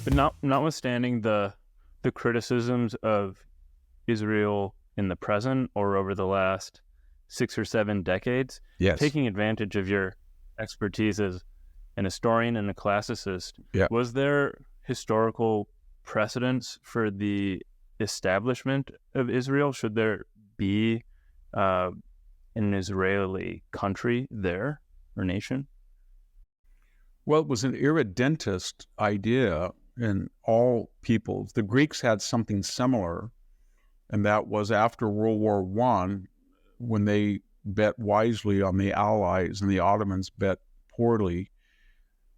But notwithstanding the criticisms of Israel in the present or over the last 6 or 7 decades, Yes. taking advantage of your expertise as an historian and a classicist, Yeah. was there historical precedence for the establishment of Israel? Should there be an Israeli country there or nation? Well, it was an irredentist idea in all peoples. The Greeks had something similar, and that was after World War I, when they bet wisely on the Allies and the Ottomans bet poorly.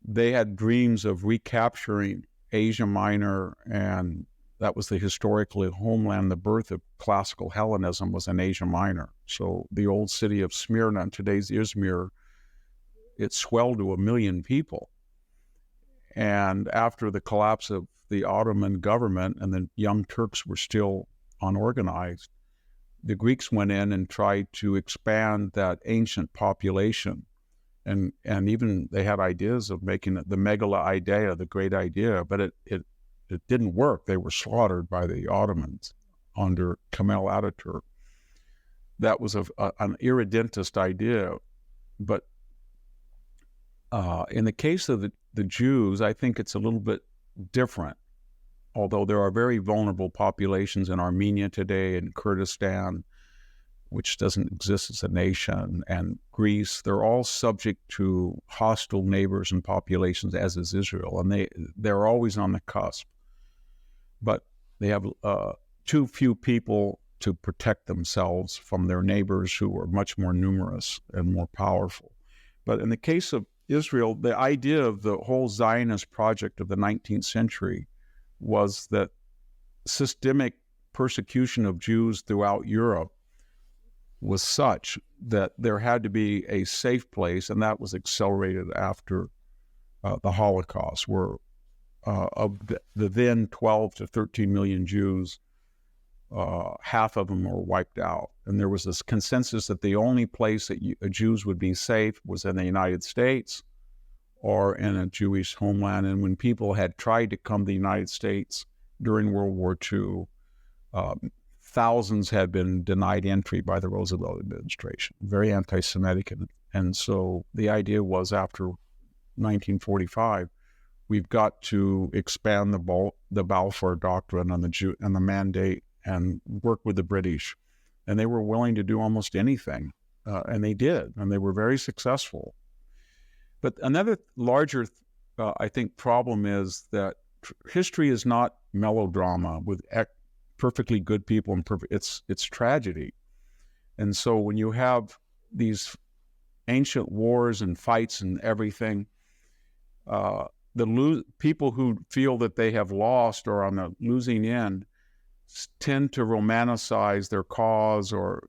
They had dreams of recapturing Asia Minor, and that was the historically homeland. The birth of classical Hellenism was in Asia Minor. So the old city of Smyrna, today's Izmir, it swelled to 1 million people. And after the collapse of the Ottoman government and the Young Turks were still unorganized, the Greeks went in and tried to expand that ancient population. And even they had ideas of making it the megala idea, the great idea, but it didn't work. They were slaughtered by the Ottomans under Kemal Ataturk. That was an irredentist idea. But in the case of the Jews, I think it's a little bit different. Although there are very vulnerable populations in Armenia today, and Kurdistan, which doesn't exist as a nation, and Greece, they're all subject to hostile neighbors and populations, as is Israel, and they're always on the cusp. But they have too few people to protect themselves from their neighbors who are much more numerous and more powerful. But in the case of Israel, the idea of the whole Zionist project of the 19th century was that systemic persecution of Jews throughout Europe was such that there had to be a safe place, and that was accelerated after the Holocaust, where of the then 12 to 13 million Jews, half of them were wiped out. And there was this consensus that the only place that Jews would be safe was in the United States or in a Jewish homeland. And when people had tried to come to the United States during World War II, thousands had been denied entry by the Roosevelt administration, very anti-Semitic. And so the idea was, after 1945, we've got to expand the Balfour Doctrine and the mandate and work with the British. And they were willing to do almost anything, and they did, and they were very successful. But another larger, I think, problem is that history is not melodrama with perfectly good people and it's tragedy. And so when you have these ancient wars and fights and everything, people who feel that they have lost or on the losing end tend to romanticize their cause, or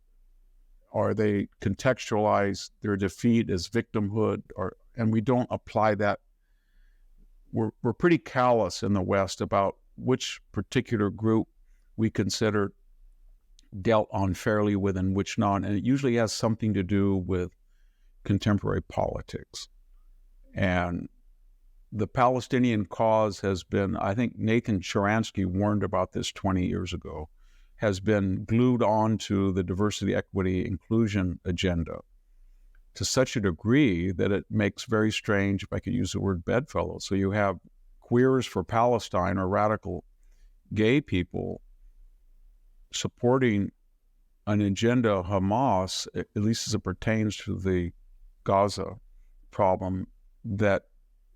they contextualize their defeat as victimhood, and we don't apply that. We're pretty callous in the West about which particular group we consider dealt unfairly with and which not, and it usually has something to do with contemporary politics. And the Palestinian cause has been, I think Nathan Sharansky warned about this 20 years ago, has been glued onto the diversity, equity, inclusion agenda to such a degree that it makes very strange, if I could use the word, bedfellows. So you have Queers for Palestine, or radical gay people, supporting an agenda of Hamas, at least as it pertains to the Gaza problem, that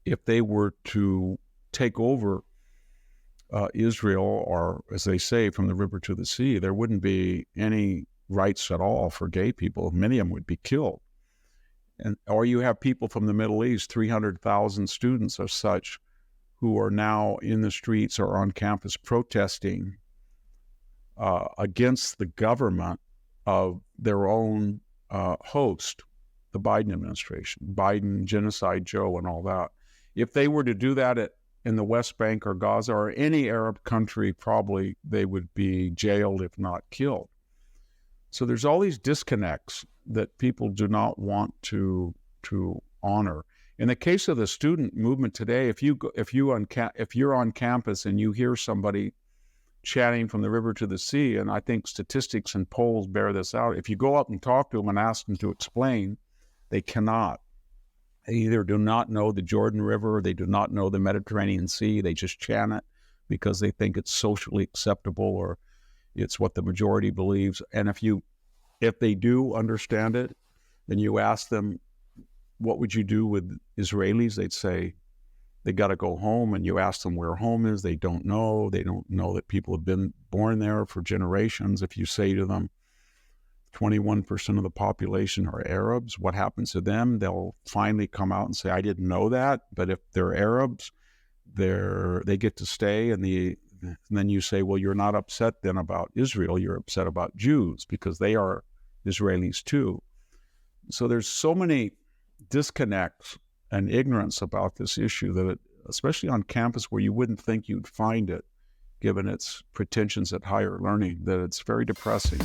if they were to take over Israel, or as they say, from the river to the sea, there wouldn't be any rights at all for gay people. Many of them would be killed. Or you have people from the Middle East, 300,000 students or such, who are now in the streets or on campus protesting against the government of their own host, the Biden administration, Biden, Genocide Joe, and all that. If they were to do that in the West Bank or Gaza or any Arab country, probably they would be jailed, if not killed. So there's all these disconnects that people do not want to honor. In the case of the student movement today, if you're on campus and you hear somebody chatting from the river to the sea, and I think statistics and polls bear this out, if you go up and talk to them and ask them to explain, they cannot. They either do not know the Jordan River, or they do not know the Mediterranean Sea. They just chant it because they think it's socially acceptable, or it's what the majority believes. And if they do understand it, then you ask them, what would you do with Israelis? They'd say, they got to go home. And you ask them where home is, they don't know. They don't know that people have been born there for generations. If you say to them, 21% of the population are Arabs, what happens to them? They'll finally come out and say, I didn't know that. But if they're Arabs, they get to stay. And then you say, well, you're not upset then about Israel. You're upset about Jews because they are Israelis too. So there's so many disconnects and ignorance about this issue that, especially on campus where you wouldn't think you'd find it, given its pretensions at higher learning, that it's very depressing.